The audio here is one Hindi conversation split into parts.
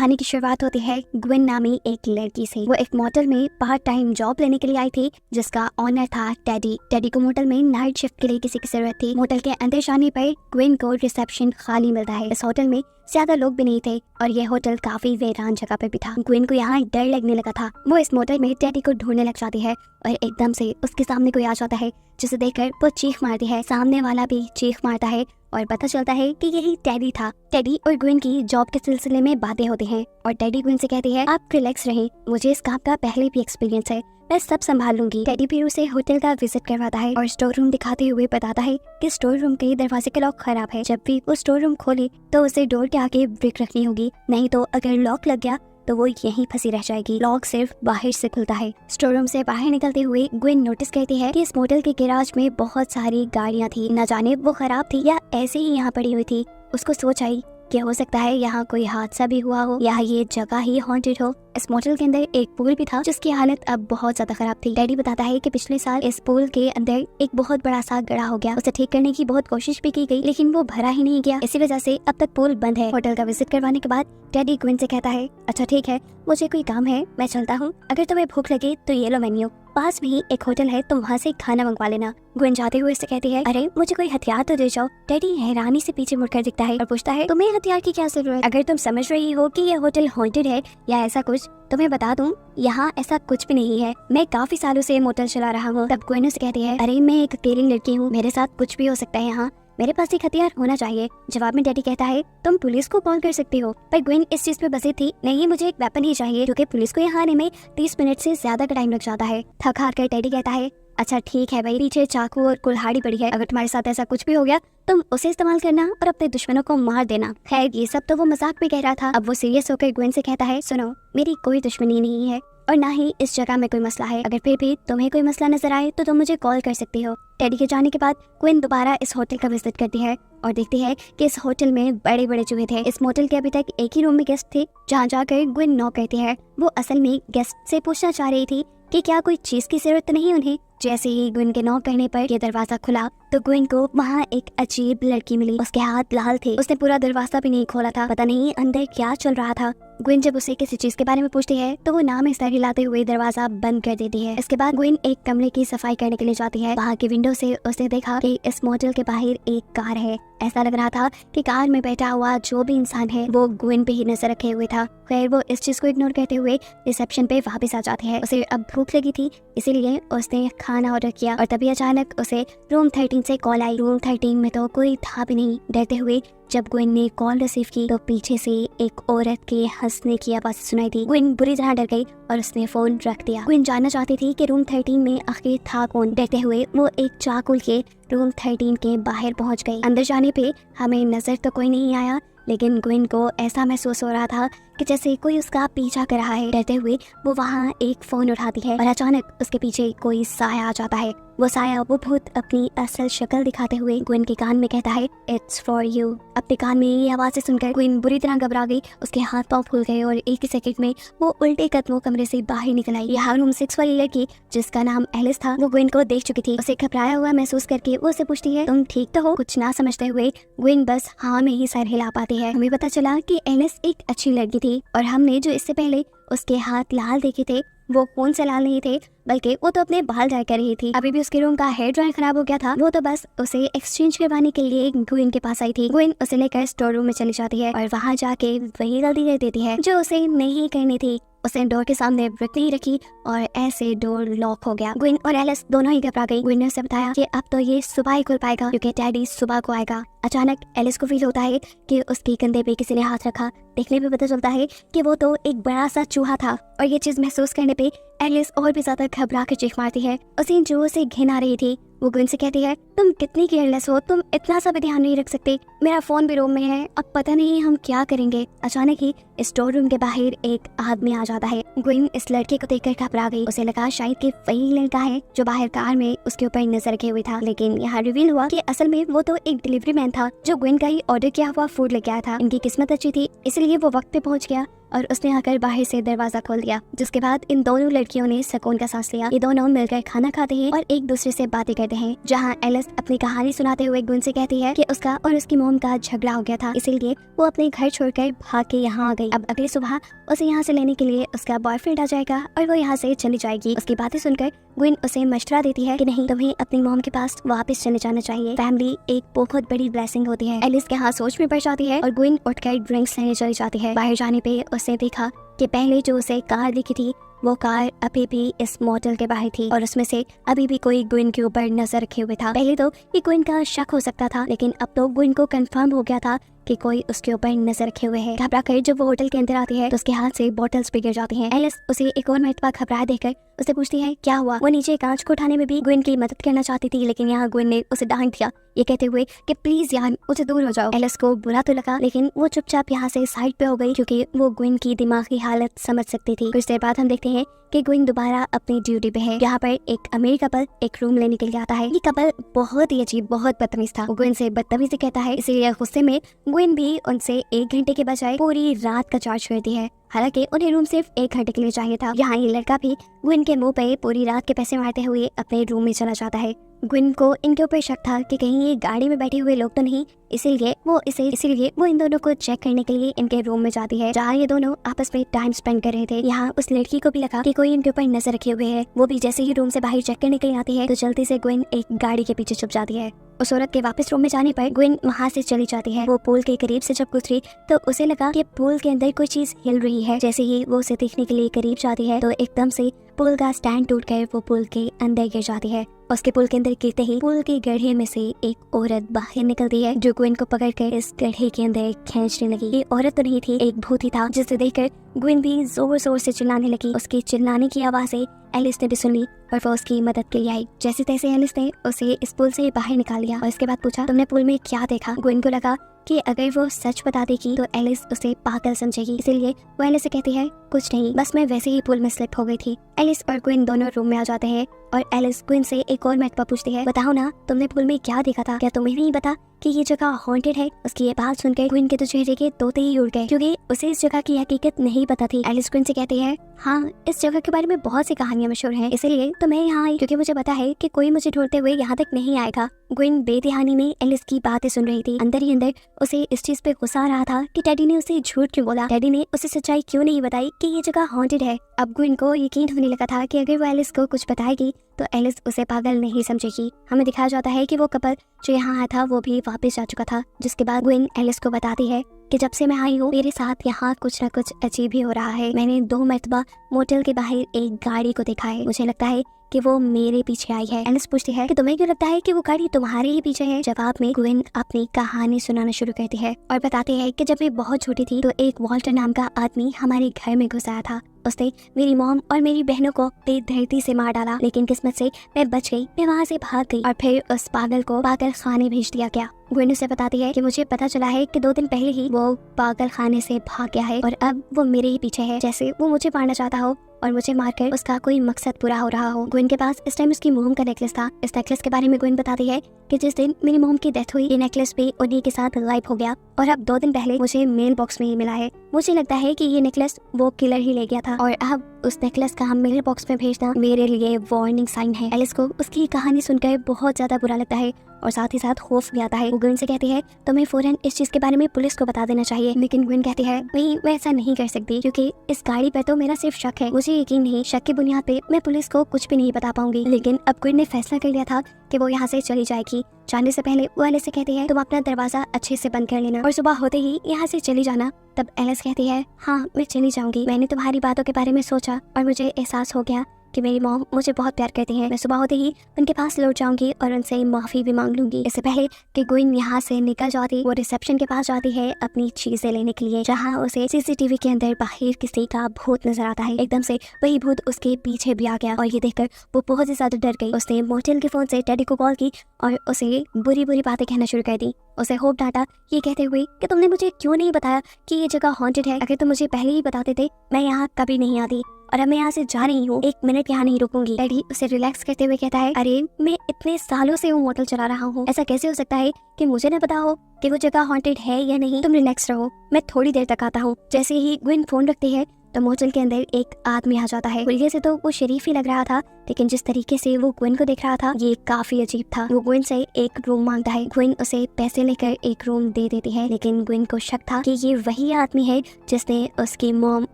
कहानी की शुरुआत होती है ग्विन नामी एक लड़की से। वो एक मोटल में पार्ट टाइम जॉब लेने के लिए आई थी, जिसका ऑनर था टेडी। टेडी को मोटल में नाइट शिफ्ट के लिए किसी की जरूरत थी। मोटल के अंदर जाने पर ग्विन को रिसेप्शन खाली मिलता है। इस होटल में ज्यादा लोग भी नहीं थे और ये होटल काफी वीरान जगह पे भी था। ग्विन को यहाँ डर लगने लगा था। वो इस मोटल में टेडी को ढूंढने लग जाती है और एकदम से उसके सामने कोई आ जाता है, जिसे देखकर वो चीख मारती है। सामने वाला भी चीख मारता है और पता चलता है कि यही टेडी था। टेडी और ग्विन की जॉब के सिलसिले में बातें होती हैं और टेडी ग्विन से कहती है, आप रिलैक्स रहें, मुझे इस काम का पहले भी एक्सपीरियंस है, मैं सब संभाल लूंगी। टेडी फिर उसे होटल का विजिट करवाता है और स्टोर रूम दिखाते हुए बताता है कि स्टोर रूम के दरवाजे का लॉक खराब है। जब भी वो स्टोर रूम खोले तो उसे डोर के आगे ब्रिक रखनी होगी, नहीं तो अगर लॉक लग गया तो वो यहीं फंसी रह जाएगी। लॉक सिर्फ बाहर से खुलता है। स्टोर रूम से बाहर निकलते हुए ग्विन नोटिस करती है कि इस मोटल के गैराज में बहुत सारी गाड़ियाँ थी। न जाने वो खराब थी या ऐसे ही यहाँ पड़ी हुई थी। उसको सोच आई कि हो सकता है यहाँ कोई हादसा भी हुआ हो या ये जगह ही हॉन्टेड हो। इस मोटल के अंदर एक पूल भी था जिसकी हालत अब बहुत ज्यादा खराब थी। डैडी बताता है कि पिछले साल इस पूल के अंदर एक बहुत बड़ा सा गड्ढा हो गया। उसे ठीक करने की बहुत कोशिश भी की गई, लेकिन वो भरा ही नहीं गया। इसी वजह से अब तक पूल बंद है। होटल का विजिट करवाने के बाद डैडी ग्विन से कहता है, अच्छा ठीक है, मुझे कोई काम है, मैं चलता हूँ। अगर तुम्हें भूख लगे तो ये लो मेन्यू, पास में ही एक होटल है, तुम वहाँ से खाना मंगवा लेना। ग्विन जाते हुए इससे कहती है, अरे मुझे कोई हथियार तो दे जाओ। डैडी हैरानी से पीछे मुड़कर दिखता है और पूछता है, तुम्हें हथियार की क्या जरूरत? अगर तुम समझ रही हो कि ये होटल हॉन्टेड है या ऐसा कुछ, तो मैं बता दूं, यहाँ ऐसा कुछ भी नहीं है। मैं काफी सालों से मोटल चला रहा हूँ। तब ग्विन से कहती है, अरे मैं एक अकेली लड़की हूँ, मेरे साथ कुछ भी हो सकता है, यहाँ मेरे पास एक हथियार होना चाहिए। जवाब में डैडी कहता है, तुम पुलिस को कॉल कर सकती हो। पर ग्विन इस चीज पे बसी थी, नहीं मुझे एक वेपन ही चाहिए, क्योंकि पुलिस को यहाँ आने में 30 मिनट से ज्यादा का टाइम लग जाता है। थक हार कर डैडी कहता है, अच्छा ठीक है भाई, पीछे चाकू और कुल्हाड़ी पड़ी है, अगर तुम्हारे साथ ऐसा कुछ भी हो गया तुम उसे इस्तेमाल करना और अपने दुश्मनों को मार देना। खैर ये सब तो वो मजाक में कह रहा था। अब वो सीरियस होकर ग्विन से कहता है, सुनो, मेरी कोई दुश्मनी नहीं है और ना ही इस जगह में कोई मसला है। अगर फिर भी तुम्हें कोई मसला नजर आए तो तुम मुझे कॉल कर सकती हो। टेडी के जाने के बाद ग्विन दोबारा इस होटल का विजिट करती है और देखती है कि इस होटल में बड़े बड़े चूहे थे। इस मोटल के अभी तक एक ही रूम में गेस्ट थे, जहाँ जाकर ग्विन नॉक करती है। वो असल में गेस्ट से पूछना चाह रही थी कि क्या कोई चीज की जरूरत नहीं उन्हें। जैसे ही ग्विन के नॉक करने पर ये दरवाजा खुला तो ग्विन को वहाँ एक अजीब लड़की मिली। उसके हाथ लाल थे, उसने पूरा दरवाजा भी नहीं खोला था, पता नहीं अंदर क्या चल रहा था। ग्विन जब उसे किसी चीज के बारे में पूछती है तो वो नाम में सर हिलाते हुए दरवाजा बंद कर देती है। इसके बाद ग्विन एक कमरे की सफाई करने के लिए जाती है। वहाँ की विंडो से उसने देखा कि इस मोटल के बाहर एक कार है। ऐसा लग रहा था कि कार में बैठा हुआ जो भी इंसान है वो ग्विन पे ही नजर रखे हुए था। खैर वो इस चीज को इग्नोर करते हुए रिसेप्शन पे वापस आ जाती है। उसे अब भूख लगी थी, इसीलिए उसने खाना ऑर्डर किया और तभी अचानक उसे रूम 13 से कॉल आई। रूम 13 में तो कोई था भी नहीं। डरते हुए जब ग्विन ने कॉल रिसीव की तो पीछे से एक औरत के हंसने की आवाज सुनाई दी। ग्विन बुरी तरह डर गई और उसने फोन रख दिया। ग्विन जानना चाहती थी कि रूम 13 में आखिर था कौन। डरते हुए वो एक चाकू के रूम 13 के बाहर पहुंच गई। अंदर जाने पे हमें नजर तो कोई नहीं आया, लेकिन ग्विन को ऐसा महसूस हो रहा था कि जैसे कोई उसका पीछा कर रहा है। डरते हुए वो वहाँ एक फोन उठाती है और अचानक उसके पीछे कोई साया आ जाता है। वो साया वो भूत अपनी असल शक्ल दिखाते हुए ग्विन के कान में कहता है, इट्स फॉर यू। अपने कान में ये आवाज़ें सुनकर ग्विन बुरी तरह घबरा गई। उसके हाथ पांव फूल गए और एक ही सेकंड में वो उल्टे कदमों कमरे से बाहर निकल आई। यहाँ रूम 6 वाली लड़की, जिसका नाम एलिस था, वो ग्विन को देख चुकी थी। उसे घबराया हुआ महसूस करके वो उसे पूछती है, तुम ठीक तो हो? कुछ ना समझते हुए ग्विन बस हाँ में ही सर हिला पाती है। हमें पता चला कि एलिस एक अच्छी लड़की थी और हमने जो इससे पहले उसके हाथ लाल देखे थे वो खून से लाल नहीं थे, बल्कि वो तो अपने बाल ड्राई कर रही थी। अभी भी उसके रूम का हेयर ड्रायर खराब हो गया था। वो तो बस उसे एक्सचेंज करवाने के लिए ग्विन के पास आई थी। ग्विन उसे लेकर स्टोर रूम में चली जाती है और वहाँ जाके वही गलती कर देती है जो उसे नहीं करनी थी। उसने डोर के सामने ब्रिक नहीं रखी और ऐसे डोर लॉक हो गया। ग्विन और एलिस दोनों ही घबरा गई। ग्विन ने उसे बताया कि अब तो ये सुबह ही खुल पाएगा क्योंकि डैडी सुबह को आएगा। अचानक एलिस को फील होता है कि उसके कंधे पे किसी ने हाथ रखा। देखने पे पता चलता है कि वो तो एक बड़ा सा चूहा था और ये चीज महसूस करने पे एलिस और भी ज्यादा घबरा कर चीख मारती है। उसे जो से घिन आ रही थी। वो ग्विन से कहती है, तुम कितनी केयरलेस हो, तुम इतना सा भी ध्यान नहीं रख सकते, मेरा फोन भी रूम में है, अब पता नहीं हम क्या करेंगे। अचानक ही स्टोर रूम के बाहर एक आदमी आ जाता है। ग्विन इस लड़के को देखकर घबरा गई। उसे लगा शायद कि वही लड़का है जो बाहर कार में उसके ऊपर नजर रखे हुए था, लेकिन यहाँ रिवील हुआ कि असल में वो तो एक डिलीवरी मैन था जो ग्विन का ही ऑर्डर किया हुआ फूड लेके आया था। इनकी किस्मत अच्छी थी इसलिए वो वक्त पे पहुंच गया। और उसने आकर बाहर से दरवाजा खोल दिया। जिसके बाद इन दोनों लड़कियों ने सुकून का सांस लिया। ये दोनों मिलकर खाना खाते हैं और एक दूसरे से बातें करते हैं, जहाँ एलिस अपनी कहानी सुनाते हुए गुन से कहती है कि उसका और उसकी मॉम का झगड़ा हो गया था, इसीलिए वो अपने घर छोड़कर भाग के यहाँ आ गई। अब अगली सुबह उसे यहाँ से लेने के लिए उसका बॉयफ्रेंड आ जाएगा और वो यहाँ से चली जाएगी। उसकी बातें सुनकर ग्विन उसे मशवरा देती है कि नहीं, तुम्हें अपनी मॉम के पास वापस चले जाना चाहिए। फैमिली एक बहुत बड़ी ब्लेसिंग होती है। एलिस के यहाँ सोच में पड़ जाती है और ग्विन उठकर ड्रिंक्स लेने चली जाती है। बाहर जाने पे उसने देखा कि पहले जो उसे कार दिखी थी वो कार अभी भी इस मोटल के बाहर थी और उसमें से अभी भी कोई ग्विन के ऊपर नजर रखे हुए था। पहले तो ये ग्विन का शक हो सकता था, लेकिन अब तो ग्विन को कंफर्म हो गया था कि कोई उसके ऊपर नजर रखे हुए है। घबरा कर जब वो होटल के अंदर आती है तो उसके हाथ से बॉटल्स भी गिर जाती हैं। एलिस उसे एक और मरतबा घबराए देखकर उसे पूछती है क्या हुआ। वो नीचे कांच को उठाने में भी ग्विन की मदद करना चाहती थी, लेकिन यहाँ ग्विन ने उसे डांट दिया, ये कहते हुए कि प्लीज यार मुझे दूर हो जाओ। एलिस को बुरा तो लगा, लेकिन वो चुपचाप यहाँ से साइड पे हो गई क्योंकि वो ग्विन की दिमागी हालत समझ सकती थी। कुछ देर बाद हम देखते हैं कि ग्विन दोबारा अपनी ड्यूटी पे है। यहाँ पर एक अमीर कपल एक रूम लेने के लिए आता है। ये कपल बहुत ही अजीब, बहुत बदतमीज था। वो ग्विन से बदतमीजी कहता है, इसीलिए गुस्से में ग्विन भी उनसे 1 घंटे के बजाय पूरी रात का चार्ज करती है। हालांकि उन्हें रूम सिर्फ 1 घंटे के लिए चाहिए था। यहाँ ये लड़का भी ग्विन के मुंह पे पूरी रात के पैसे मारते हुए अपने रूम में चला जाता है। ग्विन को इनके ऊपर शक था कि कहीं ये गाड़ी में बैठे हुए लोग तो नहीं, इसीलिए वो इन दोनों को चेक करने के लिए इनके रूम में जाती है, जहाँ ये दोनों आपस में टाइम स्पेंड कर रहे थे। यहाँ उस लड़की को भी लगा कि कोई इनके ऊपर नजर रखे हुए है। वो भी जैसे ही रूम से बाहर चेक करने के लिए आती है तो जल्दी से ग्विन एक गाड़ी के पीछे छुप जाती है। उस औरत के वापस रूम में जाने पर ग्विन वहाँ से चली जाती है। वो पूल के करीब से जब गुजरी तो उसे लगा कि पूल के अंदर कोई चीज हिल रही है। जैसे ही वो उसे देखने के लिए करीब जाती है तो एकदम से पुल का स्टैंड टूटकर वो पुल के अंदर गिर जाती है। उसके पुल के अंदर गिरते ही पुल के गड्ढे में से एक औरत बाहर निकलती है, जो ग्विन को पकड़कर इस गड्ढे के अंदर खींचने लगी। ये औरत तो नहीं थी, एक भूत ही था, जिसे देखकर ग्विन भी जोर जोर से चिल्लाने लगी। उसकी चिल्लाने की आवाज़ें एलिस ने भी सुन ली और वो उसकी मदद के लिए आई। जैसे तैसे एलिस ने उसे इस पुल से बाहर निकाल लिया और इसके बाद पूछा, तुमने पुल में क्या देखा? ग्विन को लगा कि अगर वो सच बता देगी तो एलिस उसे पागल समझेगी, इसीलिए वो एलिस से कहती है, कुछ नहीं, बस मैं वैसे ही पुल में स्लिप हो गई थी। एलिस और ग्विन दोनों रूम में आ जाते हैं और एलिस ग्विन से एक और मरतबा पूछती है, बताओ ना, तुमने पुल में क्या देखा था? क्या तुम्हें नहीं पता कि ये जगह हॉन्टेड है? उसकी ये बात सुनकर ग्विन के तो चेहरे के तोते ही उड़ गए, क्योंकि उसे इस जगह की हकीकत नहीं पता थी। एलिस ग्विन से कहती है, हाँ, इस जगह के बारे में बहुत सी कहानियां मशहूर हैं, इसीलिए तो मैं यहाँ आई, क्योंकि मुझे पता है कि कोई मुझे ढूंढते हुए यहाँ तक नहीं आएगा। ग्विन बेध्यानी में एलिस की बातें सुन रही थी। अंदर ही अंदर उसे इस चीज पे गुस्सा आ रहा था कि डैडी ने उसे झूठ क्यों बोला, डैडी ने उसे सच्चाई क्यों नहीं बताई कि ये जगह हॉन्टेड है। अब ग्विन को यकीन होने लगा था कि अगर वो एलिस को कुछ बताएगी तो एलिस उसे पागल नहीं समझेगी। हमें दिखाया जाता है कि वो कपल जो यहाँ आया था वो भी वापस जा चुका था। जिसके बाद ग्विन एलिस को बताती है कि जब से मैं आई हूँ मेरे साथ यहाँ कुछ न कुछ अजीब ही हो रहा है। मैंने 2 मरतबा मोटेल के बाहर एक गाड़ी को देखा है, मुझे लगता है कि वो मेरे पीछे आई है। एलिस पूछती है कि तुम्हें क्यों लगता है कि वो गाड़ी तुम्हारे ही पीछे है? जवाब में ग्विन अपनी कहानी सुनाना शुरू करती है और बताती है कि जब मैं बहुत छोटी थी तो एक वॉल्टर नाम का आदमी हमारे घर में घुस आया था। उसने मेरी मॉम और मेरी बहनों को धरती से मार डाला, लेकिन किस्मत से मैं बच गई। मैं वहाँ से भाग गई और फिर उस पागल को पागल खाने भेज दिया गया। ग्विन उसे बताती है कि मुझे पता चला है कि 2 दिन पहले ही वो पागल खाने से भाग गया है और अब वो मेरे ही पीछे है, जैसे वो मुझे मारना चाहता हो और मुझे मारकर उसका कोई मकसद पूरा हो रहा हो। ग्विन के पास इस टाइम उसकी मोम का नेकलेस था। इस नेकलेस के बारे में ग्विन बताती है कि जिस दिन मेरी मोम की डेथ हुई ये नेकलेस भी उन्हीं के साथ गायब हो गया और अब 2 दिन पहले मुझे मेल बॉक्स में ही मिला है। मुझे लगता है कि ये नेकलेस वो किलर ही ले गया था और अब उस नेकलेस का मेल बॉक्स में भेजना मेरे लिए वार्निंग साइन है। एलिस को उसकी कहानी सुनकर बहुत ज्यादा बुरा लगता है और साथ ही साथ खौफ भी आता है। वो ग्विन से कहती है, तुम्हें फौरन इस चीज के बारे में पुलिस को बता देना चाहिए, लेकिन ग्विन कहती है, नहीं, मैं ऐसा नहीं कर सकती, क्योंकि इस गाड़ी पर तो मेरा सिर्फ शक है, मुझे यकीन नहीं, शक की बुनियाद पे मैं पुलिस को कुछ भी नहीं बता पाऊंगी। लेकिन अब ग्विन ने फैसला कर लिया था कि वो यहाँ से चली जाएगी। जाने से पहले वो एलिस से कहती है, तुम अपना दरवाजा अच्छे से बंद कर लेना और सुबह होते ही यहाँ से चली जाना। तब एलिस कहती है, हाँ, मैं चली जाऊंगी। मैंने तुम्हारी बातों के बारे में सोचा और मुझे एहसास हो गया कि मेरी मॉम मुझे बहुत प्यार करती है। मैं सुबह होते ही उनके पास लौट जाऊंगी और उनसे माफी भी मांग लूंगी। इससे पहले कि ग्विन यहाँ से निकल जाती, वो रिसेप्शन के पास जाती है अपनी चीजें लेने के लिए, जहाँ उसे सीसीटीवी के अंदर बाहर किसी का भूत नजर आता है। एकदम से वही भूत उसके पीछे भी आ गया और ये देखकर वो बहुत ही ज्यादा डर गई। उसने मोटेल के फोन से डैडी को कॉल की और उसे बुरी बुरी बातें कहना शुरू कर दी। उसे होप डांटा, ये कहते हुए कि तुमने मुझे क्यों नहीं बताया कि ये जगह हॉन्टेड है? अगर तुम मुझे पहले ही बताते थे मैं यहाँ कभी नहीं आती। और अब मैं यहाँ से जा रही हूँ, 1 मिनट यहाँ नहीं रुकूंगी। टेडी उसे रिलैक्स करते हुए कहता है, अरे मैं इतने सालों से वो मोटल चला रहा हूँ, ऐसा कैसे हो सकता है कि मुझे न पता हो कि वो जगह हॉन्टेड है या नहीं। तुम रिलैक्स रहो, मैं थोड़ी देर तक आता हूँ। जैसे ही ग्विन फोन रखती है तो मोटल के अंदर एक आदमी आ जाता है। खुलिये से तो वो शरीफ ही लग रहा था, लेकिन जिस तरीके से वो ग्विन को देख रहा था ये काफी अजीब था। वो ग्विन से एक रूम मांगता है। ग्विन उसे पैसे लेकर एक रूम दे देती है, लेकिन ग्विन को शक था कि ये वही आदमी है जिसने उसकी मॉम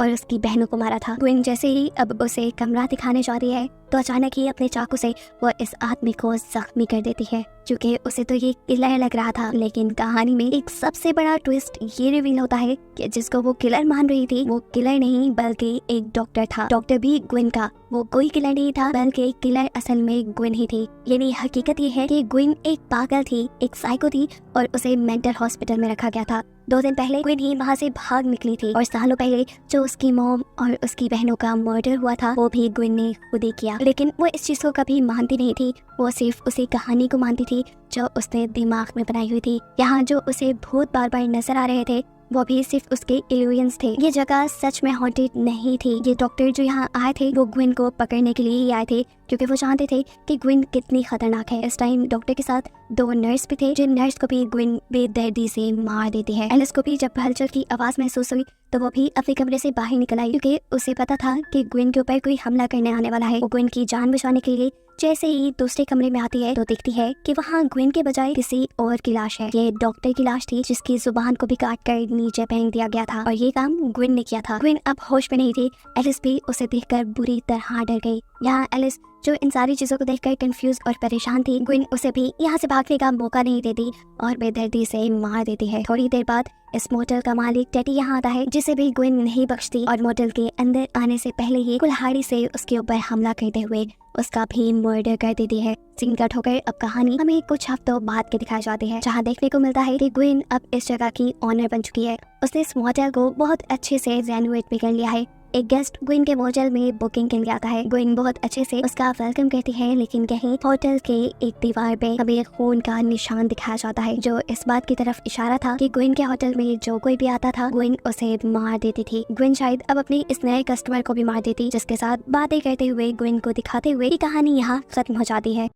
और उसकी बहनों को मारा था। ग्विन जैसे ही अब उसे कमरा दिखाने जा रही है तो अचानक ही अपने चाकू से वो इस आदमी को जख्मी कर देती है, क्योंकि उसे तो ये किलर लग रहा था। लेकिन कहानी में एक सबसे बड़ा ट्विस्ट ये रिवील होता है कि जिसको वो किलर मान रही थी वो किलर नहीं बल्कि एक डॉक्टर था। डॉक्टर भी ग्विन का, वो कोई किलर नहीं था बल्कि किलर असल में ग्विन ही थी। यानी हकीकत ये है कि ग्विन एक पागल थी, एक साइको थी और उसे मेंटल हॉस्पिटल में रखा गया था। 2 दिन पहले ग्विन ही वहाँ से भाग निकली थी और सालों पहले जो उसकी मॉम और उसकी बहनों का मर्डर हुआ था वो भी ग्विन ने खुद ही किया। लेकिन वो इस चीज को कभी मानती नहीं थी, वो सिर्फ उसी कहानी को मानती थी जो उसने दिमाग में बनाई हुई थी। यहाँ जो उसे भूत बार बार नजर आ रहे थे वो भी सिर्फ उसके इल्यूजन्स थे। ये जगह सच में हॉन्टेड नहीं थी। ये डॉक्टर जो यहाँ आए थे वो ग्विन को पकड़ने के लिए ही आए थे, क्योंकि वो जानते थे कि ग्विन कितनी खतरनाक है। इस टाइम डॉक्टर के साथ 2 नर्स भी थे, जिन नर्स को भी ग्विन बेदर्दी से मार देती है। एलिस को भी जब हलचल की आवाज महसूस हुई तो वो भी अपने कमरे से बाहर निकल आई, क्योंकि उसे पता था कि ग्विन के ऊपर कोई हमला करने आने वाला है। वो ग्विन की जान बचाने के लिए जैसे ही दूसरे कमरे में आती है तो देखती है कि वहाँ ग्विन के बजाय किसी और की लाश है। ये डॉक्टर की लाश थी जिसकी जुबान को भी काट कर नीचे फेंक दिया गया था और ये काम ग्विन ने किया था। ग्विन अब होश में नहीं थी। एलिस भी उसे देखकर बुरी तरह डर गई। यहाँ एलिस जो इन सारी चीजों को देखकर कंफ्यूज और परेशान थी, ग्विन उसे भी यहाँ से भागने का मौका नहीं देती और बेदर्दी से मार देती है। थोड़ी देर बाद इस मोटल का मालिक टेडी यहाँ आता है, जिसे भी ग्विन नहीं बख्शती और मोटल के अंदर आने से पहले ही कुल्हाड़ी से उसके ऊपर हमला करते हुए उसका भी मर्डर कर देती है। सीन कट होकर अब कहानी हमें कुछ हफ्तों बाद के दिखाई जाती है, जहाँ देखने को मिलता है कि ग्विन अब इस जगह की ऑनर बन चुकी है। उसने इस मोटल को बहुत अच्छे से रेनोवेट भी कर लिया है। एक गेस्ट ग्विन के मोटल में बुकिंग के लिए आता है। ग्विन बहुत अच्छे से उसका वेलकम करती है, लेकिन कहीं होटल के एक दीवार पे हमें खून का निशान दिखाया जाता है, जो इस बात की तरफ इशारा था कि ग्विन के होटल में जो कोई भी आता था ग्विन उसे मार देती थी। ग्विन शायद अब अपनी इस नए कस्टमर को भी मार देती, जिसके साथ बातें करते हुए ग्विन को दिखाते हुए ये कहानी यहाँ खत्म हो जाती है।